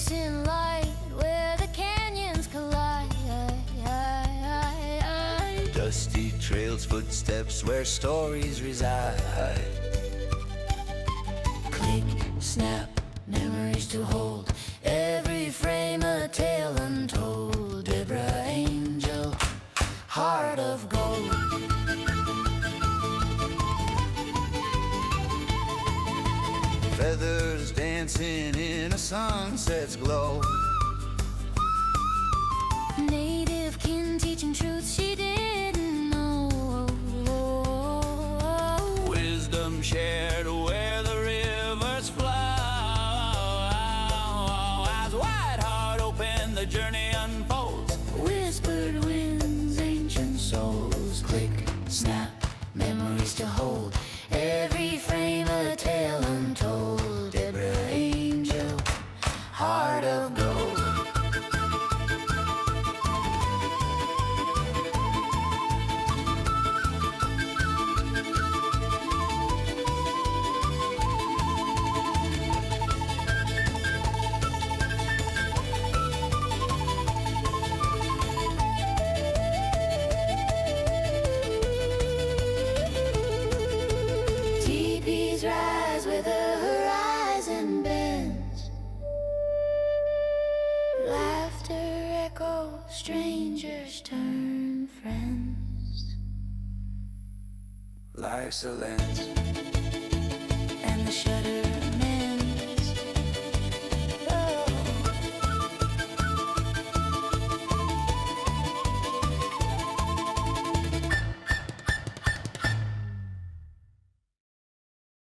chasing light where the canyons collide. Dusty trails, footsteps where stories reside. Click, snap, memories to hold. Every frame a tale untold. Debra Angel, heart of gold. Feathers dancing in a sunset's glow. Native kin teaching truths she didn't know. Wisdom shared where the rivers flow. As wide heart open, the journey unfolds. Whispered winds, ancient souls. Click, snap, memories to hold. Every frame a tale untold. Debra Angel, heart of gold. Teepees rise where the horizon bends. Laughter echoes, strangers turn friends. Life's a lens, And the shutter